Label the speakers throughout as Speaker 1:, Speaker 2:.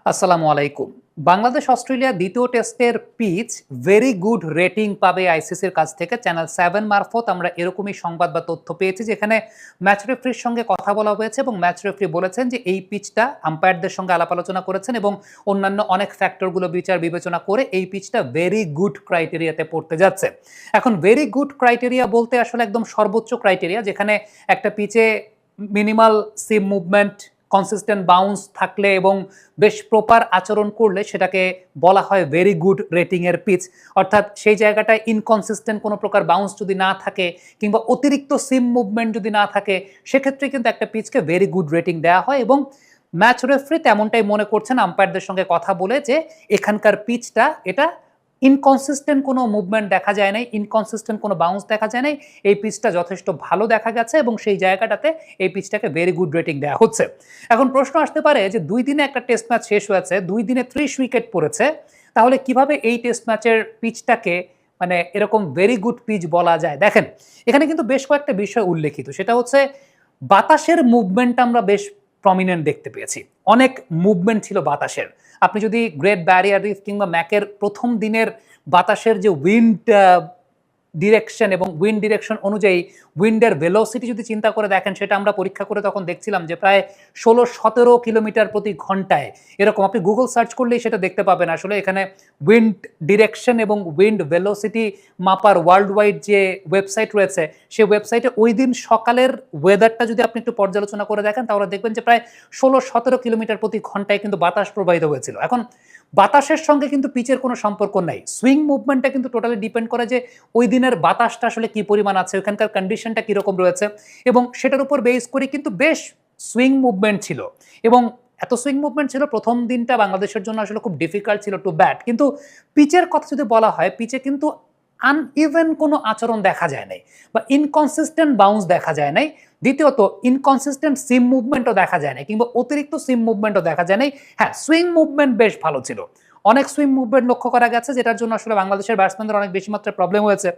Speaker 1: আসসালামু আলাইকুম। বাংলাদেশ অস্ট্রেলিয়া দ্বিতীয় টেস্টের পিচ ভেরি গুড রেটিং পাবে আইসিসির কাছ থেকে। চ্যানেল 7 মারফত আমরা এরকমই সংবাদ বা তথ্য পেয়েছি, যেখানে ম্যাচ রেফারির সঙ্গে কথা বলা হয়েছে এবং ম্যাচ রেফারি বলেছেন যে এই পিচটা আম্পায়ারদের সঙ্গে আলাপ আলোচনা করেছেন এবং অন্যান্য অনেক ফ্যাক্টরগুলো বিচার বিবেচনা করে এই পিচটা ভেরি গুড ক্রাইটেরিয়াতে পড়তে যাচ্ছে। এখন ভেরি গুড ক্রাইটেরিয়া বলতে আসলে একদম সর্বোচ্চ ক্রাইটেরিয়া, যেখানে একটা পিচে মিনিমাল সিম মুভমেন্ট, কনসিস্টেন্ট বাউন্স থাকলে এবং বেশ প্রপার আচরণ করলে সেটাকে বলা হয় ভেরি গুড রেটিং এর পিচ। অর্থাৎ সেই জায়গাটায় ইনকনসিস্টেন্ট কোনো প্রকার বাউন্স যদি না থাকে কিংবা অতিরিক্ত সিম মুভমেন্ট যদি না থাকে, সেক্ষেত্রে কিন্তু একটা পিচকে ভেরি গুড রেটিং দেওয়া হয়। এবং ম্যাচ রেফারি তেমনটাই মনে করছেন আম্পায়ারদের সঙ্গে কথা বলে, যে এখানকার পিচটা এটা ইনকনসিস্টেন্ট কোনো মুভমেন্ট দেখা যায় নাই, ইনকনসিস্টেন্ট কোনো বাউন্স দেখা যায় নাই, এই পিচটা যথেষ্ট ভালো দেখা গেছে এবং সেই জায়গাটাতে এই পিচটাকে ভেরি গুড রেটিং দেওয়া হচ্ছে। এখন প্রশ্ন আসতে পারে যে 2 দিনে একটা টেস্ট ম্যাচ শেষ হয়েছে, 2 দিনে 30 উইকেট পড়েছে, তাহলে কিভাবে এই টেস্ট ম্যাচের পিচটাকে মানে এরকম ভেরি গুড পিচ বলা যায়? দেখেন, এখানে কিন্তু বেশ কয়েকটা বিষয় উল্লেখিত। সেটা হচ্ছে বাতাসের মুভমেন্ট আমরা বেশ প্রমিনেন্ট দেখতে পেয়েছি, অনেক মুভমেন্ট ছিল বাতাসের। আপনি যদি গ্রেট ব্যারিয়ার রিফ কিংবা ম্যাকের প্রথম দিনের বাতাসের যে উইন্ড ডিরেকশন এবং উইন্ড ডিরেকশন অনুযায়ী উইন্ডের ভেলোসিটি যদি চিন্তা করে দেখেন, সেটা আমরা পরীক্ষা করে তখন দেখছিলাম যে প্রায় 16-17 কিলোমিটার প্রতি ঘন্টায় এরকম। আপনি গুগল সার্চ করলেই সেটা দেখতে পাবেন। আসলে এখানে উইন্ড ডিরেকশন এবং উইন্ড ভেলোসিটি মাপার ওয়ার্ল্ড ওয়াইড যে ওয়েবসাইট রয়েছে, সেই ওয়েবসাইটে ওই দিন সকালের ওয়েদারটা যদি আপনি একটু পর্যালোচনা করে দেখেন, তাহলে দেখবেন যে প্রায় 16-17 কিলোমিটার প্রতি ঘন্টায় কিন্তু বাতাস প্রবাহিত হয়েছিল। এখন বাতাসের সঙ্গে কিন্তু পিচের কোনো সম্পর্ক নাই। সুইং মুভমেন্টটা কিন্তু টোটালি ডিপেন্ড করে যে ওই দিনের বাতাসটা আসলে কি পরিমাণ আছে, ওখানকার কন্ডিশনটা কিরকম রয়েছে, এবং সেটার উপর বেস করে কিন্তু বেশ সুইং মুভমেন্ট ছিল। এবং এত সুইং মুভমেন্ট ছিল, প্রথম দিনটা বাংলাদেশের জন্য আসলে খুব ডিফিকাল্ট ছিল টু ব্যাট। কিন্তু পিচের কথা যদি বলা হয়, পিচে কিন্তু আনইভেন কোনো আচরণ দেখা যায় নাই বা ইনকনসিস্টেন্ট বাউন্স দেখা যায় নাই। দ্বিতীয়ত, ইনকনসিস্টেন্ট সিম মুভমেন্টও দেখা যায় না কিংবা অতিরিক্ত সিম মুভমেন্টও দেখা যায় নাই। হ্যাঁ, সুইং মুভমেন্ট বেশ ভালো ছিল, অনেক সুইং মুভমেন্ট লক্ষ্য করা গেছে, যেটার জন্য আসলে বাংলাদেশের ব্যাটসম্যানদের অনেক বেশি মাত্রায় প্রবলেম হয়েছে।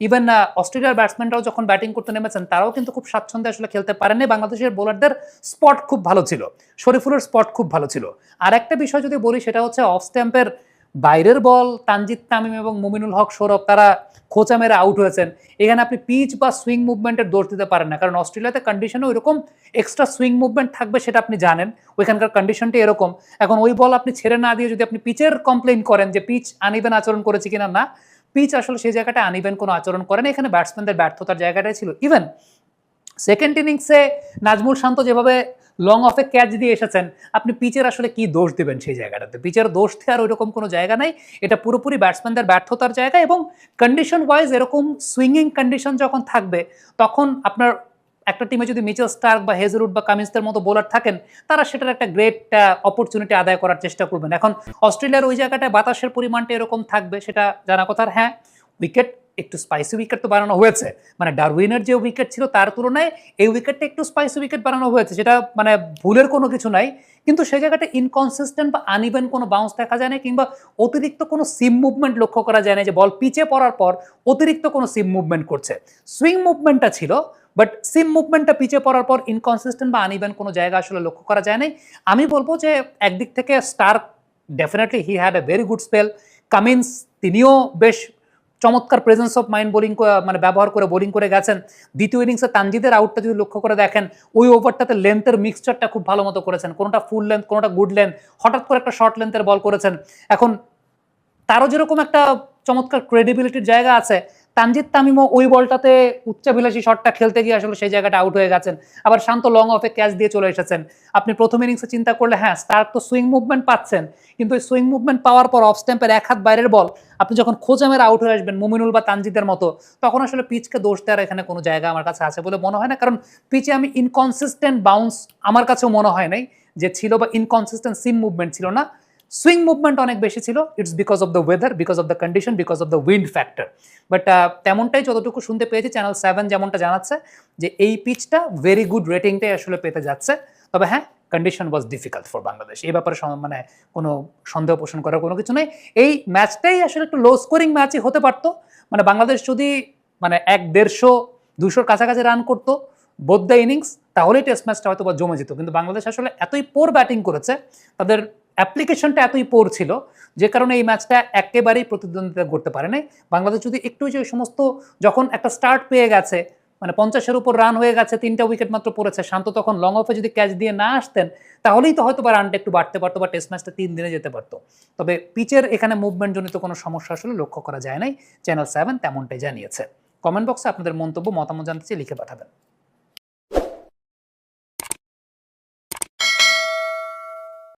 Speaker 1: ইভেন অস্ট্রেলিয়ার ব্যাটসম্যানরাও যখন ব্যাটিং করতে নেমেছেন, তারাও কিন্তু খুব স্বাচ্ছন্দ্যে আসলে খেলতে পারেননি। বাংলাদেশের বোলারদের স্পট খুব ভালো ছিল, শরীফুলের স্পট খুব ভালো ছিল। আর একটা বিষয় যদি বলি, সেটা হচ্ছে অফ স্ট্যাম্পের বাইরের বল তানজিদ তামিম এবং মুমিনুল হক সৌরভ তারা খোঁচা মেরে আউট হয়েছেন। এখানে আপনি পিচ বা সুইং মুভমেন্টের দোষ দিতে পারেন না, কারণ অস্ট্রেলিয়াতে কন্ডিশনে ওইরকম এক্সট্রা সুইং মুভমেন্ট থাকবে সেটা আপনি জানেন, ওইখানকার কন্ডিশনটি এরকম। এখন ওই বল আপনি ছেড়ে না দিয়ে যদি আপনি পিচের কমপ্লেইন করেন যে পিচ আনইভেন আচরণ করেছে কিনা, না, পিচ আসলে সেই জায়গাটা আনইভেন কোনো আচরণ করেন, এখানে ব্যাটসম্যানদের ব্যর্থতার জায়গাটাই ছিল। ইভেন সেকেন্ড ইনিংসে নাজমুল শান্ত যেভাবে লং অফে ক্যাচ দিয়ে এসেছেন, আপনি পিচের আসলে কি দোষ দিবেন সেই জায়গাটাতে? পিচের দোষ দেওয়ার ওইরকম কোনো জায়গা নাই, এটা পুরোপুরি ব্যাটসম্যানদের ব্যর্থতার জায়গা। এবং কন্ডিশন ওয়াইজ এরকম সুইঙ্গিং কন্ডিশন যখন থাকবে, তখন আপনার একটা টিমে যদি মিচেল স্টার্ক বা হেজলউড বা কামিন্সদের মতো বোলার থাকেন, তারা সেটার একটা গ্রেট অপরচুনিটি আদায় করার চেষ্টা করবেন। এখন অস্ট্রেলিয়ার ওই জায়গাটায় বাতাসের পরিমাণটা এরকম থাকবে, সেটা জানা কথার। হ্যাঁ, উইকেট একটু স্পাইসি উইকেট তো বানানো হয়েছে, মানে ডারউইনের যে উইকেট ছিল তার তুলনায় এই উইকেটটা একটু স্পাইসি উইকেট বানানো হয়েছে, সেটা মানে ভুলের কোনো কিছু নাই। কিন্তু সেই জায়গাটা ইনকনসিস্টেন্ট বা আনইভেন কোনো বাউন্স দেখা যায় না কিংবা অতিরিক্ত কোনো সিম মুভমেন্ট লক্ষ্য করা যায় না, যে বল পিচে পড়ার পর অতিরিক্ত কোনো সিম মুভমেন্ট করছে। সুইং মুভমেন্টটা ছিল, বাট সিম মুভমেন্টটা পিচে পড়ার পর ইনকনসিস্টেন্ট বা আনইভেন কোনো জায়গা আসলে লক্ষ্য করা যায় নাই। আমি বলবো যে একদিক থেকে Starc definitely he had a very good spell. Cummins তিনিও বেশ চমৎকার প্রেজেন্স অফ মাইন্ড বোলিং মানে ব্যবহার করে বোলিং করে গেছেন। দ্বিতীয় ইনিংসে তানজিদের আউটটা যদি লক্ষ্য করে দেখেন, ওই ওভারটাতে লেন্থের মিক্সচারটা খুব ভালো মতো করেছেন, কোনোটা ফুল লেন্থ, কোনোটা গুড লেন্থ, হঠাৎ করে একটা শর্ট লেন্থের বল করেছেন। এখন তারও যেরকম একটা চমৎকার ক্রেডিবিলিটির জায়গা আছে, তানজিদ তামিমও ওই বলটাতে উচ্চাভিলাষী শটটা খেলতে গিয়ে আসলে সেই জায়গাটা আউট হয়ে গেছেন। আবার শান্ত লং অফে ক্যাচ দিয়ে চলে এসেছেন। আপনি প্রথম ইনিংসে চিন্তা করলে হ্যাঁ, স্টার্ক তো সুইং মুভমেন্ট পাচ্ছেন, কিন্তু ওই সুইং মুভমেন্ট পাওয়ার পর অফ স্ট্যাম্পের এক হাত বাইরের বল আপনি যখন খোঁজা মেরে আউট হয়ে আসবেন মুমিনুল বা তানজিদের মতো, তখন আসলে পিচকে দোষ দেওয়ার এখানে কোনো জায়গা আমার কাছে আছে বলে মনে হয় না। কারণ পিচে আমি ইনকনসিস্টেন্ট বাউন্স আমার কাছেও মনে হয় নাই যে ছিল, বা ইনকনসিস্টেন্ট সিম মুভমেন্ট ছিল না, সুইং মুভমেন্ট অনেক বেশি ছিল। It's because of the weather, because of the condition, because of the wind factor. But তেমনটাই যতটুকু শুনতে পেয়েছি, চ্যানেল 7 যেমনটা জানাচ্ছে যে এই পিচটা ভেরি গুড রেটিংটাই আসলে পেতে যাচ্ছে। তবে হ্যাঁ, condition was difficult for Bangladesh, এই ব্যাপারে মানে কোনো সন্দেহ পোষণ করার কোনো কিছু নেই। এই ম্যাচটাই আসলে একটু লো স্কোরিং ম্যাচই হতে পারতো, মানে বাংলাদেশ যদি মানে 150-200 কাছাকাছি রান করতো বোথ দ্য ইনিংস, তাহলেই টেস্ট ম্যাচটা হয়তো বা জমে যেত। কিন্তু বাংলাদেশ আসলে এতই পোর ব্যাটিং করেছে, তাদের অ্যাপ্লিকেশনটা এতই পোর ছিল যে কারণে এই ম্যাচটা একেবারেই প্রতিদ্বন্দ্বিতা করতে পারে নাই। বাংলাদেশ যদি একটু যে সমস্ত যখন একটা স্টার্ট পেয়ে গেছে, মানে ৫০-এর উপর রান হয়ে গেছে, ৩টা উইকেট মাত্র পড়েছে, শান্ত তখন লং অফে যদি ক্যাচ দিয়ে না আসতেন, তাহলেই তো হয়তোবা রানটা একটু বাড়তে পারতো বা টেস্ট ম্যাচটা ৩ দিনে যেতে পারত। তবে পিচের এখানে মুভমেন্ট জনিত কোনো সমস্যা আসলে লক্ষ্য করা যায় নাই। চ্যানেল 7 তেমনটাই জানিয়েছে। কমেন্ট বক্সে আপনাদের মন্তব্য, মতামত জানতে চেয়ে লিখে পাঠাবেন।